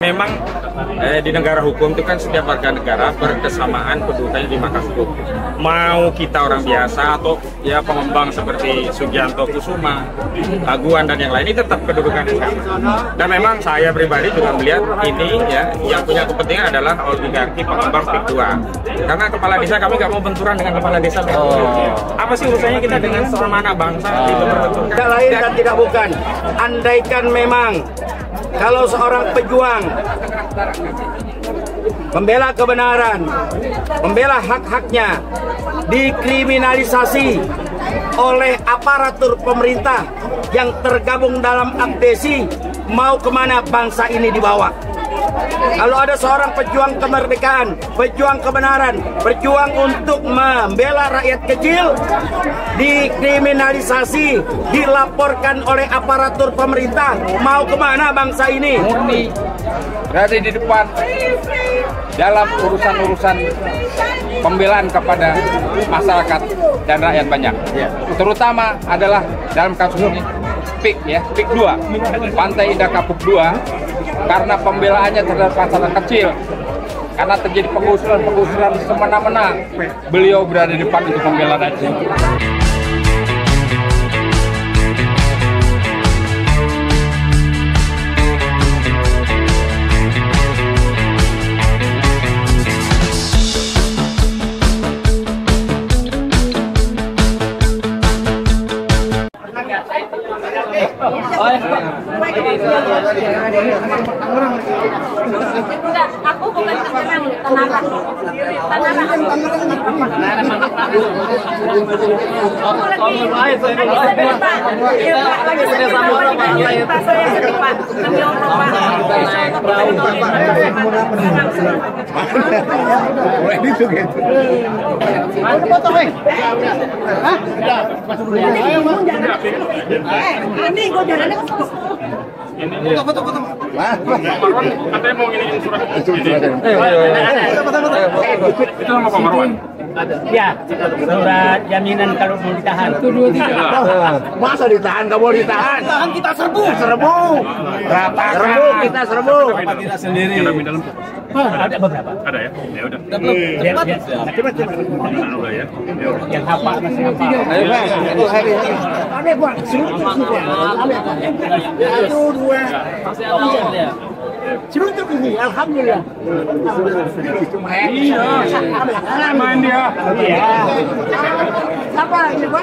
Memang di negara hukum itu kan setiap warga negara berkesamaan kedudukannya di mata hukum. Mau kita orang biasa atau ya pengembang seperti Sugianto Kusuma, Aguan dan yang lain, ini tetap kedudukan sama. Dan memang saya pribadi juga melihat ini ya yang punya kepentingan adalah oligarki pengembang PIK 2. Karena kepala desa kami nggak mau benturan dengan kepala desa. Apa sih urusannya kita dengan seorang anak bangsa itu berbenturan? Tidak lain dan tidak bukan. Andaikan memang kalau seorang pejuang membela kebenaran, membela hak-haknya, dikriminalisasi oleh aparatur pemerintah yang tergabung dalam abdesi, mau kemana bangsa ini dibawa? Kalau ada seorang pejuang kemerdekaan, pejuang kebenaran, berjuang untuk membela rakyat kecil, dikriminalisasi, dilaporkan oleh aparatur pemerintah, mau kemana bangsa ini? Murni berada di depan dalam urusan-urusan pembelaan kepada masyarakat dan rakyat banyak. Terutama adalah dalam kasus ini PIK ya, PIK 2, Pantai Indah Kapuk 2, karena pembelaannya terhadap masyarakat kecil. Karena terjadi penggusuran semena-mena, beliau berada di depan untuk membela rakyat. Enggak, aku bukan Tangerang, Tangerang. Foto. Katanya mau ngiriin surat. Itu nama Pak Marwan. Ya, surat jaminan kalau mau ditahan. Itu 2-3. Masa ditahan? Nggak boleh ditahan. Tahan kita serbu. Kita serbu. Tidak sendiri. Ada beberapa. Ada ya? Ya udah. Coba. Udah ya. Yang apa masih apa? Ayo Pak, itu hari. Ada Pak. Satu, dua. Cerutuk ini, alhamdulillah. Iya. Main dia. Iya. Apa ini Pak?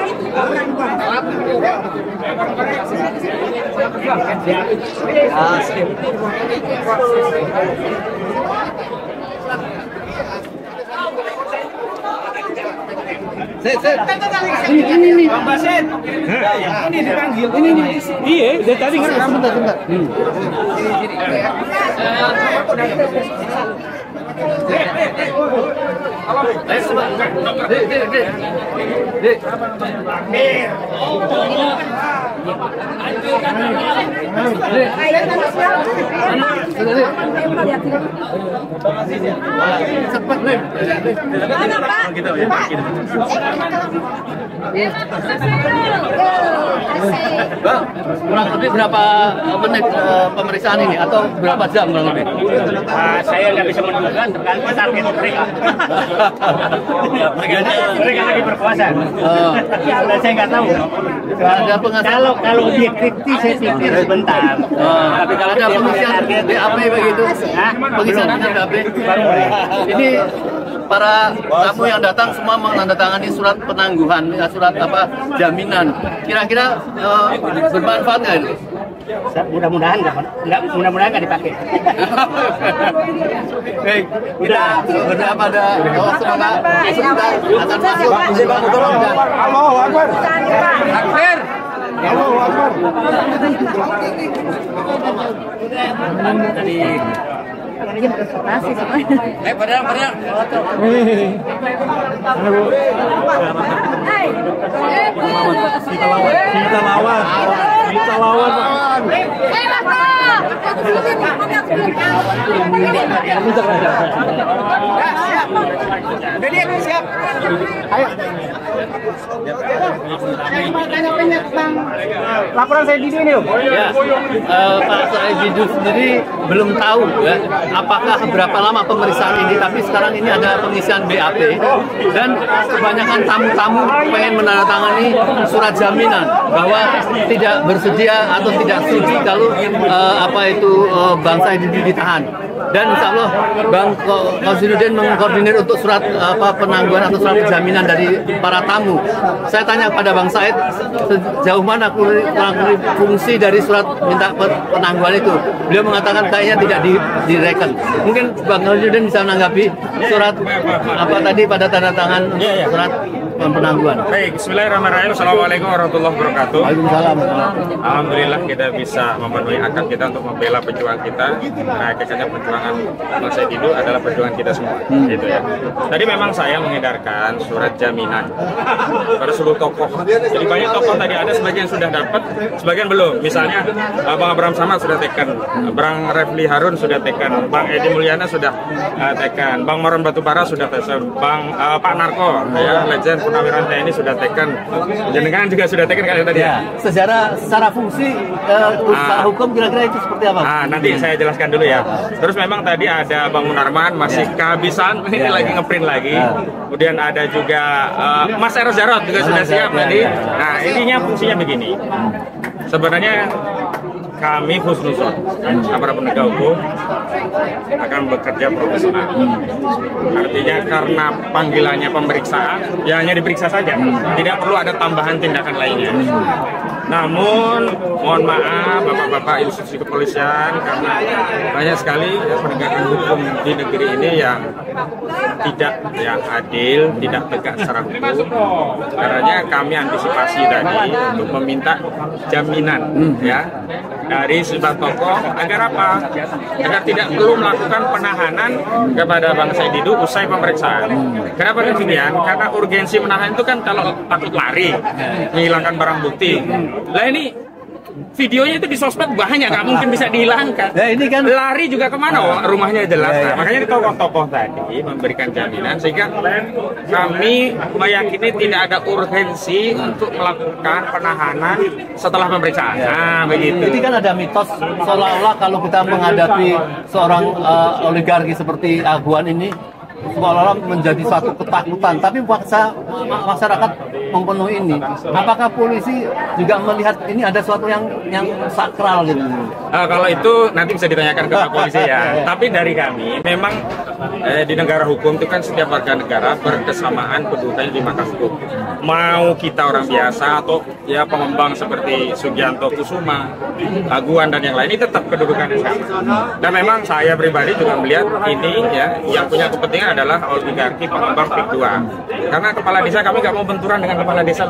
Ini Bang Basit. Ini dipanggil. Ini. Iya, dari tadi kan. Bentar. Bang, kurang lebih berapa menit pemeriksaan ini atau berapa jam kurang lebih? Saya nggak bisa menentukan tergantung target mereka. Mereka lagi berkuasa. Dan saya nggak tahu. Kalau objektif saya pikir sebentar. Tapi kalau ada pengisian BAP begitu, pengisian BAP, ini para tamu yang datang semua menandatangani surat penangguhan, surat apa jaminan. Kira-kira bermanfaat nggak itu? Mudah-mudahan nggak dipakai. Baik, kita berdoa pada Allah semoga kita akan masuk. Allahu Akbar. Akbar. Allahu Akbar. Tadi. Padahal. Kita lawan. Udah dia siap. Ayo. Laporan saya di sini, Om. Ya, Pak Said Didu sendiri belum tahu ya apakah berapa lama pemeriksaan ini, tapi sekarang ini ada pengisian BAP dan kebanyakan tamu-tamu pengen menandatangani surat jaminan bahwa tidak bersedia atau tidak setuju kalau Bang Said Didu ditahan. Dan insya Allah Bang Kausinuddin mengkoordinir untuk surat penangguhan atau surat jaminan dari para tamu. Saya tanya kepada Bang Said sejauh mana fungsi dari surat minta penangguhan itu. Beliau mengatakan kayaknya tidak direken. Mungkin Bang Kausinuddin bisa menanggapi surat pada tanda tangan surat penangguhan. Baik, bismillahirrahmanirrahim. Assalamualaikum warahmatullahi wabarakatuh. Waalaikumsalam. Alhamdulillah kita bisa memenuhi akad kita untuk membela perjuangan kita. Nah, kayaknya perjuangan Bang Said Didu adalah perjuangan kita semua, gitu ya. Tadi memang saya mengedarkan surat jaminan pada seluruh tokoh. Jadi banyak tokoh tadi ada sebagian sudah dapat, sebagian belum. Misalnya Bang Abraham Samad sudah taken, Bang Refli Harun sudah taken, Bang Edi Mulyana sudah taken, Bang Moron Batubara sudah taken, Bang Pak Narko, ya, legend Purnawiran TNI sudah taken, jenengan juga sudah taken kali tadi ya. Secara fungsi, secara hukum kira-kira itu seperti apa? Nanti saya jelaskan dulu ya. Terus memang tadi ada Bang Munarman masih kehabisan, ini lagi ngeprint lagi. Kemudian ada juga Mas Eros Jarot juga sudah siap tadi. Nah, intinya fungsinya begini. Sebenarnya kami husnuzon, para penegak hukum akan bekerja profesional. Artinya karena panggilannya pemeriksaan, ya hanya diperiksa saja, tidak perlu ada tambahan tindakan lainnya. Namun, mohon maaf Bapak-Bapak institusi kepolisian, karena banyak sekali penegakan hukum di negeri ini yang tidak adil, tidak tegak secara hukum. Karena kami antisipasi tadi untuk meminta jaminan ya dari sejumlah tokoh agar apa? Agar tidak perlu melakukan penahanan kepada Bang Said Didu usai pemeriksaan. Kenapa demikian? Karena urgensi menahan itu kan kalau takut lari, menghilangkan barang bukti. Lah ini videonya itu di sosmed banyak, nggak mungkin bisa dihilangkan. Nah, ini kan lari juga kemana? Rumahnya jelas. Nah, makanya tokoh-tokoh tadi memberikan jaminan sehingga kami meyakini tidak ada urgensi untuk melakukan penahanan setelah pemeriksaan. Nah, begitu. Ini kan ada mitos seolah-olah kalau kita menghadapi seorang oligarki seperti Aguan ini seolah-olah menjadi suatu ketakutan, tapi masyarakat mempenuhi ini. Apakah polisi juga melihat ini ada sesuatu yang sakral gitu? Kalau itu nanti bisa ditanyakan ke Pak Polisi ya. Tapi dari kami, memang di negara hukum itu kan setiap warga negara berkesamaan kedudukannya di markas hukum. Mau kita orang biasa atau ya pengembang seperti Sugianto Kusuma, Aguan dan yang lain, ini tetap kedudukannya sama. Dan memang saya pribadi juga melihat ini ya yang punya kepentingan adalah oligarki pengembang PIK 2. Karena kepala desa kami nggak mau benturan dengan kepala desa.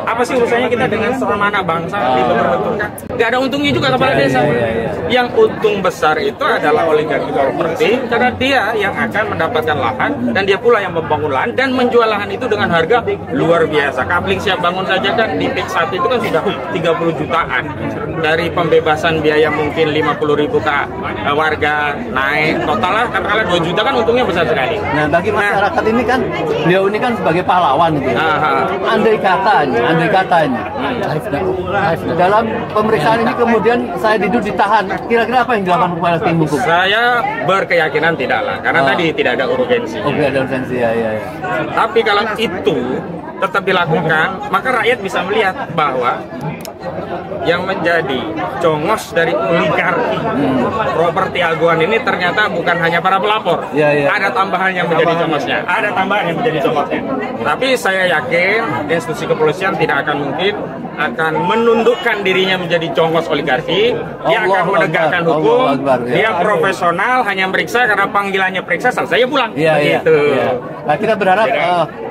Apa sih urusannya kita dengan seorang anak bangsa dibenturkan? Nggak ada untungnya juga kepala desa. Yang untung besar itu adalah oligarki properti karena dia yang akan mendapatkan lahan dan dia pula yang membangun lahan dan menjual lahan itu dengan harga luar biasa. Kapling siap bangun saja kan di PIK 1 itu kan sudah 30 jutaan. Dari pembebasan biaya mungkin 50.000 ke warga naik total lah katakanlah 2 juta kan untungnya besar sekali. Nah, bagi masyarakat ini kan beliau ini kan sebagai pahlawan gitu. Andai katanya dalam pemeriksaan ini kemudian Said Didu ditahan, kira-kira apa yang dilakukan kepada tim hukum? Saya berkeyakinan tidaklah, karena tadi tidak ada urgensi. Oke, ada urgensi ya. Tapi kalau itu tetap dilakukan, maka rakyat bisa melihat bahwa yang menjadi congos dari oligarki properti Aguan ini ternyata bukan hanya para pelapor. Ada tambahan yang menjadi congosnya. Tapi saya yakin institusi kepolisian tidak akan mungkin akan menundukkan dirinya menjadi congos oligarki. Dia akan menegakkan hukum. Dia profesional, hanya meriksa karena panggilannya periksa selesai pulang. Nah, kita berharap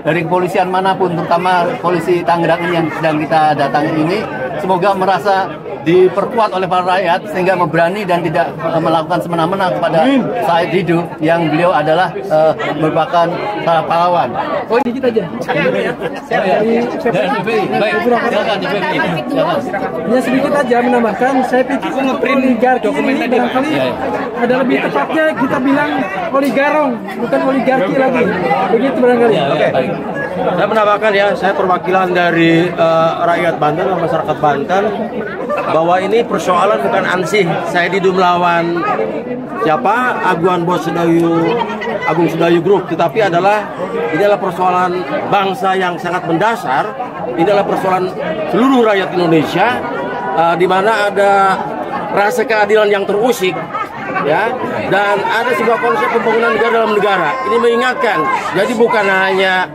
dari kepolisian manapun, terutama polisi Tangerang ini yang sedang kita datangi ini, semoga merasa diperkuat oleh para rakyat sehingga berani dan tidak melakukan semena-mena kepada Said Didu yang beliau adalah merupakan pahlawan. Oh, dikit aja. Ya sedikit aja menambahkan, saya pikir oligarki ini barangkali ada lebih tepatnya kita bilang oligarong, bukan oligarki lagi. Begitu barangkali. Oke. Saya menambahkan ya, saya perwakilan dari rakyat Banten dan masyarakat Banten bahwa ini persoalan bukan ansih saya Didu melawan siapa Agung Sedayu Group, tetapi ini adalah persoalan bangsa yang sangat mendasar. Ini adalah persoalan seluruh rakyat Indonesia, di mana ada rasa keadilan yang terusik, ya, dan ada sebuah konsep pembangunan negara dalam negara. Ini mengingatkan, jadi bukan hanya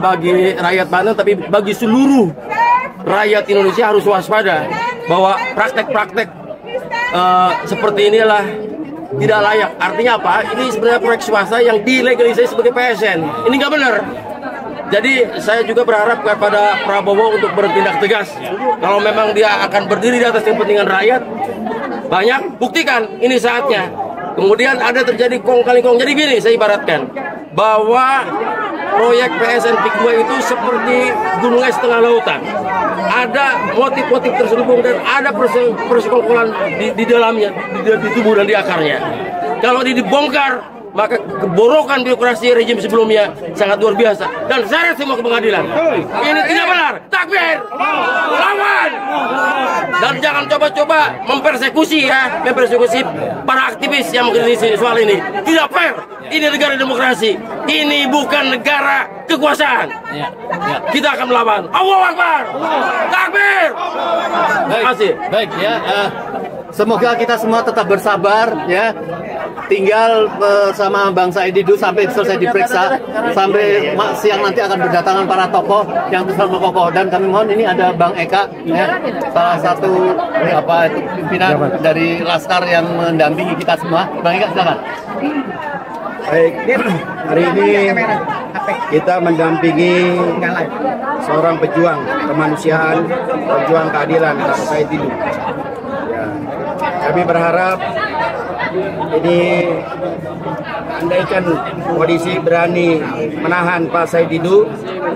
bagi rakyat Banten, tapi bagi seluruh rakyat Indonesia harus waspada bahwa praktek-praktek seperti inilah tidak layak. Artinya apa? Ini sebenarnya proyek swasta yang dilegalisasi sebagai PSN. Ini nggak benar. Jadi saya juga berharap kepada Prabowo untuk bertindak tegas. Kalau memang dia akan berdiri di atas kepentingan rakyat, banyak, buktikan, ini saatnya. Kemudian ada terjadi kong kali kong. Jadi gini, saya ibaratkan bahwa proyek PSN PIK 2 itu seperti gunung es tengah lautan. Ada motif-motif terselubung dan ada persekongkolan di dalamnya, di tubuh dan di akarnya. Kalau dibongkar, maka keborokan birokrasi rejim sebelumnya sangat luar biasa dan seret semua ke pengadilan. Ini tidak benar. Takbir, lawan, dan jangan coba-coba mempersekusi para aktivis yang mengkritisi soal ini. Tidak fair. Ini negara demokrasi. Ini bukan negara kekuasaan. Kita akan melawan. Allahu Akbar. Takbir. Terima kasih. Baik ya. Semoga kita semua tetap bersabar ya. Tinggal bersama Bang Said Didu sampai selesai diperiksa, sampai siang nanti akan berdatangan para tokoh yang bersama kokoh. Dan kami mohon, ini ada Bang Eka ya, salah satu pimpinan dari Laskar yang mendampingi kita semua. Bang Eka, silakan. Baik, hari ini kita mendampingi seorang pejuang kemanusiaan, pejuang keadilan, Pak Said Didu. Ya, kami berharap ini andaikan polisi berani menahan Pak Said Didu,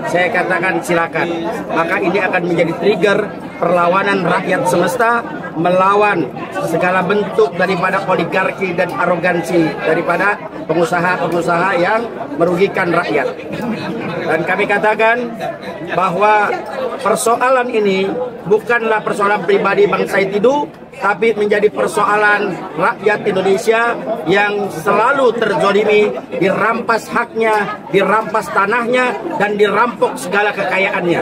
saya katakan silakan. Maka ini akan menjadi trigger perlawanan rakyat semesta melawan segala bentuk daripada oligarki dan arogansi daripada pengusaha-pengusaha yang merugikan rakyat. Dan kami katakan bahwa persoalan ini bukanlah persoalan pribadi Bang Said Didu, tapi menjadi persoalan rakyat Indonesia yang selalu terzolimi, dirampas haknya, dirampas tanahnya, dan dirampok segala kekayaannya.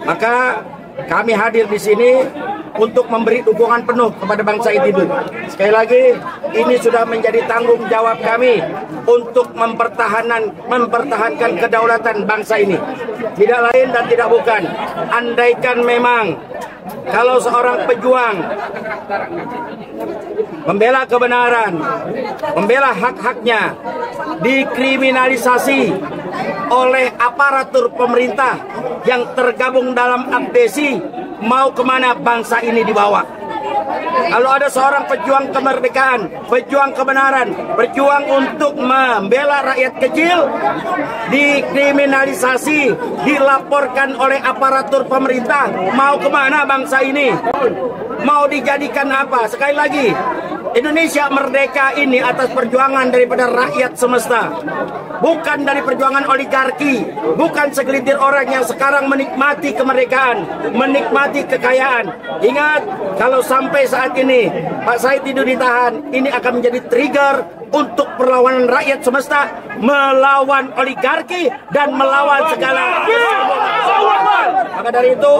Maka kami hadir di sini untuk memberi dukungan penuh kepada Bang Said Didu. Sekali lagi, ini sudah menjadi tanggung jawab kami untuk mempertahankan kedaulatan bangsa ini. Tidak lain dan tidak bukan. Andaikan memang kalau seorang pejuang membela kebenaran, membela hak-haknya, dikriminalisasi oleh aparatur pemerintah yang tergabung dalam abdesi, mau kemana bangsa ini dibawa? Kalau ada seorang pejuang kemerdekaan, pejuang kebenaran, berjuang untuk membela rakyat kecil, dikriminalisasi, dilaporkan oleh aparatur pemerintah, mau kemana bangsa ini? Mau dijadikan apa? Sekali lagi, Indonesia merdeka ini atas perjuangan daripada rakyat semesta, bukan dari perjuangan oligarki, bukan segelintir orang yang sekarang menikmati kemerdekaan, menikmati kekayaan. Ingat, kalau sampai saat ini Pak Said Didu ditahan, ini akan menjadi trigger untuk perlawanan rakyat semesta melawan oligarki dan melawan segala. Maka dari itu,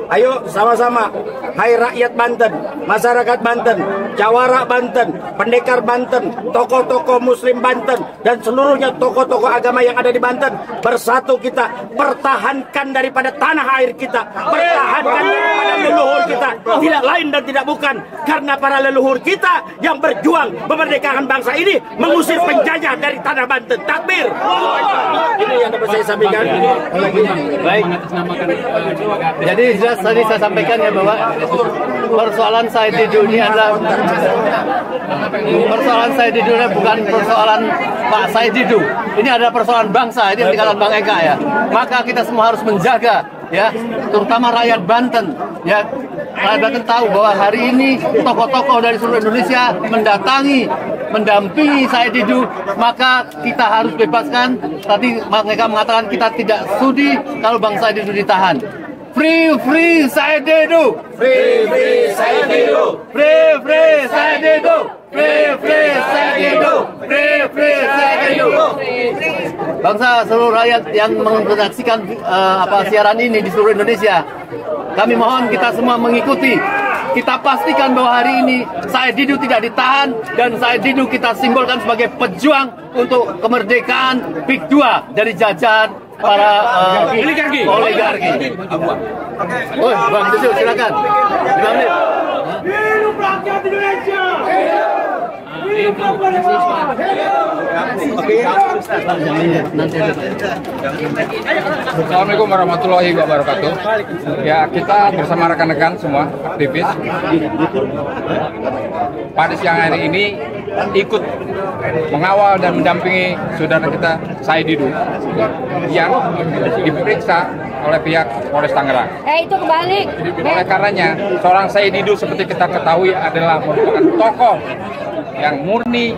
ayo sama-sama, hai rakyat Banten, masyarakat Banten, jawara Banten, pendekar Banten, tokoh-tokoh muslim Banten, dan seluruhnya tokoh-tokoh agama yang ada di Banten, bersatu kita pertahankan daripada tanah air kita, pertahankan daripada leluhur kita, tidak lain dan tidak bukan karena para leluhur kita yang berjuang memerdekakan bangsa ini, mengusir penjajah dari tanah Banten. Takbir. Ini yang dapat saya sampaikan. Baik. Jadi jelas tadi saya sampaikan ya bahwa persoalan Said Didu ini adalah bukan persoalan Pak Said Didu. Ini adalah persoalan bangsa, ini yang dikatakan Bang Eka ya. Maka kita semua harus menjaga ya, terutama rakyat Banten ya. Rakyat Banten tahu bahwa hari ini tokoh-tokoh dari seluruh Indonesia mendampingi Said Didu, maka kita harus bebaskan. Tadi mereka mengatakan kita tidak sudi kalau Bang Said Didu ditahan. Free Said Didu. Free Said Didu. Free Said Didu. Free Said Didu. Free Said Didu. Bangsa seluruh rakyat yang menyaksikan siaran ini di seluruh Indonesia, kami mohon kita semua mengikuti. Kita pastikan bahwa hari ini Said Didu tidak ditahan, dan Said Didu kita simbolkan sebagai pejuang untuk kemerdekaan PIK 2 dari jajahan para oligarki. Oh, Bang Didu silakan. 5 menit. Hidup rakyat Indonesia. Assalamualaikum warahmatullahi wabarakatuh. Ya, kita bersama rekan-rekan semua aktivis pada siang hari ini ikut mengawal dan mendampingi saudara kita Said Didu yang diperiksa oleh pihak Polres Tangerang. Itu kebalik. Oleh karenanya, seorang Said Didu seperti kita ketahui adalah merupakan tokoh yang murni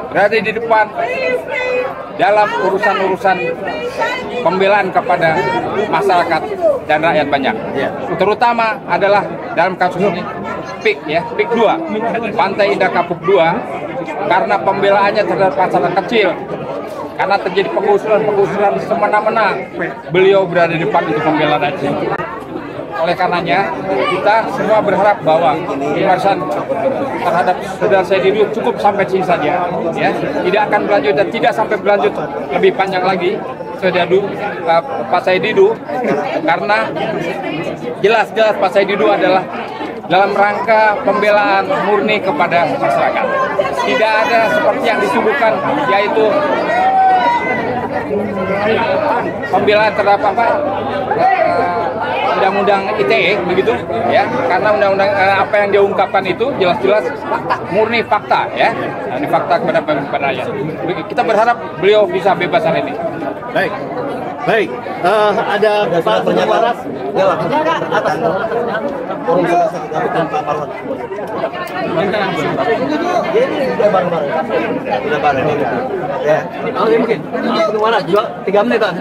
berada di depan dalam urusan-urusan pembelaan kepada masyarakat dan rakyat banyak. Terutama adalah dalam kasus ini PIK ya, PIK 2, Pantai Indah Kapuk 2, karena pembelaannya terhadap masyarakat kecil. Karena terjadi penggusuran semena-mena, beliau berada di depan untuk membela rakyat. Oleh karenanya, kita semua berharap bahwa pemeriksaan terhadap saudara Said Didu cukup sampai sini saja, ya, tidak akan berlanjut dan tidak sampai berlanjut lebih panjang lagi Pak Said Didu, karena jelas-jelas Pak Said Didu adalah dalam rangka pembelaan murni kepada masyarakat. Tidak ada seperti yang disuguhkan, yaitu pembelaan terhadap undang-undang ITE begitu ya, karena undang-undang apa yang dia ungkapkan itu jelas-jelas murni fakta ya, ini fakta kepada rakyat. Kita berharap beliau bisa bebas hari ini. Baik, ada Pak Waras. Mungkin 3 menit kan?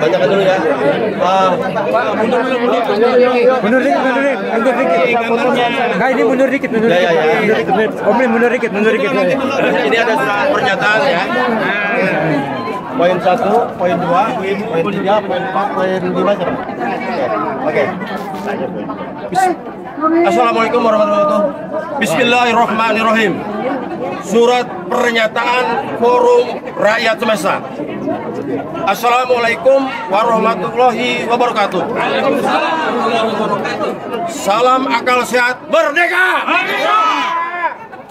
Bacakan dulu ya. Mundur dikit. Ini mundur dikit. Mundur dikit. Ini ada surat pernyataan ya. Poin 1, poin 2, poin 3, poin 4, poin 5 siapa? Oke. Assalamualaikum warahmatullahi wabarakatuh. Bismillahirrahmanirrahim. Surat pernyataan Forum Rakyat Semesta. Assalamualaikum warahmatullahi wabarakatuh. Salam akal sehat, merdeka!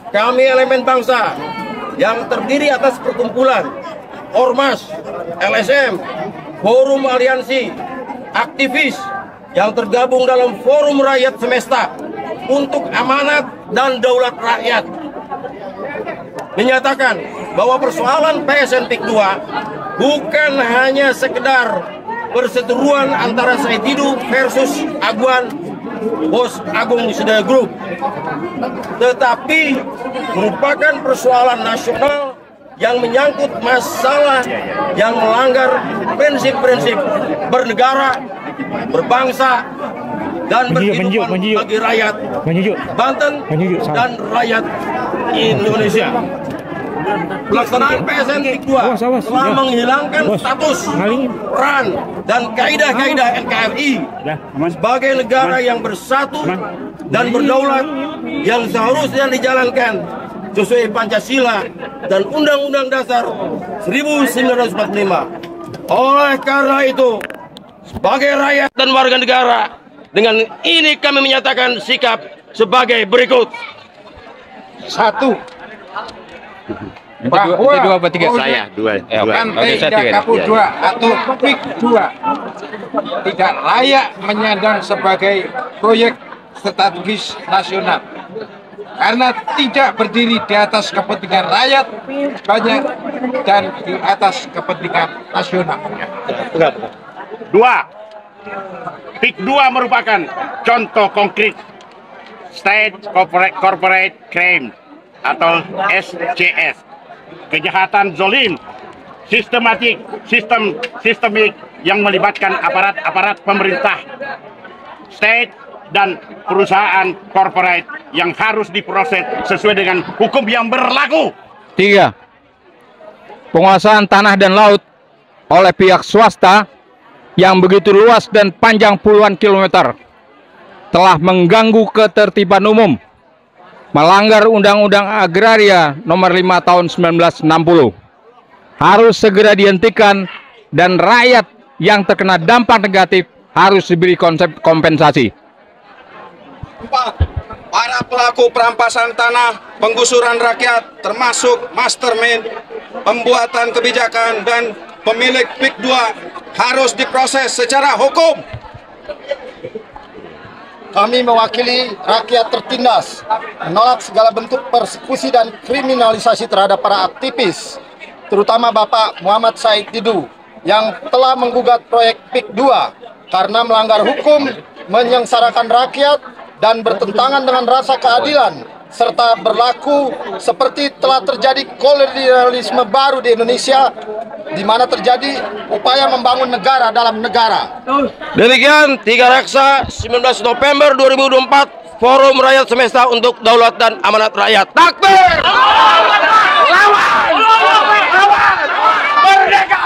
Kami elemen bangsa yang terdiri atas perkumpulan Ormas, LSM, Forum Aliansi, aktivis yang tergabung dalam Forum Rakyat Semesta untuk amanat dan daulat rakyat, menyatakan bahwa persoalan PSN PIK 2 bukan hanya sekedar perseteruan antara Said Didu versus Aguan Bos Agung Sedaya Group, tetapi merupakan persoalan nasional yang menyangkut masalah yang melanggar prinsip-prinsip bernegara, berbangsa, dan berkehidupan bagi rakyat Banten dan rakyat Indonesia. Pelaksanaan PSN PIK 2 telah menghilangkan status, peran, dan kaidah-kaidah NKRI sebagai negara yang bersatu dan berdaulat yang seharusnya dijalankan sesuai Pancasila dan Undang-Undang Dasar 1945. Oleh karena itu, sebagai rakyat dan warga negara, dengan ini kami menyatakan sikap sebagai berikut. 1. Bahwa dua apa tiga? saya dua. Oke, saya tiga. Dakapu 2 atau PIK 2 tidak layak menyandang sebagai proyek strategis nasional karena tidak berdiri di atas kepentingan rakyat banyak dan di atas kepentingan nasional. Dua, PIK 2 merupakan contoh konkret State Corporate Crime atau SCS, kejahatan zolim sistemik yang melibatkan aparat pemerintah, state dan perusahaan corporate yang harus diproses sesuai dengan hukum yang berlaku. 3. Penguasaan tanah dan laut oleh pihak swasta yang begitu luas dan panjang puluhan kilometer telah mengganggu ketertiban umum, melanggar Undang-Undang Agraria Nomor 5 Tahun 1960. Harus segera dihentikan dan rakyat yang terkena dampak negatif harus diberi konsep kompensasi. 4. Para pelaku perampasan tanah, penggusuran rakyat, termasuk mastermind, pembuatan kebijakan, dan pemilik PIK 2 harus diproses secara hukum. Kami mewakili rakyat tertindas, menolak segala bentuk persekusi dan kriminalisasi terhadap para aktivis, terutama Bapak Muhammad Said Didu, yang telah menggugat proyek PIK 2 karena melanggar hukum, menyengsarakan rakyat, dan bertentangan dengan rasa keadilan, serta berlaku seperti telah terjadi kolonialisme baru di Indonesia, di mana terjadi upaya membangun negara dalam negara. Demikian 3 Reksa 19 November 2024 Forum Rakyat Semesta untuk Daulat dan Amanat Rakyat. Takbir! Lawan! Merdeka!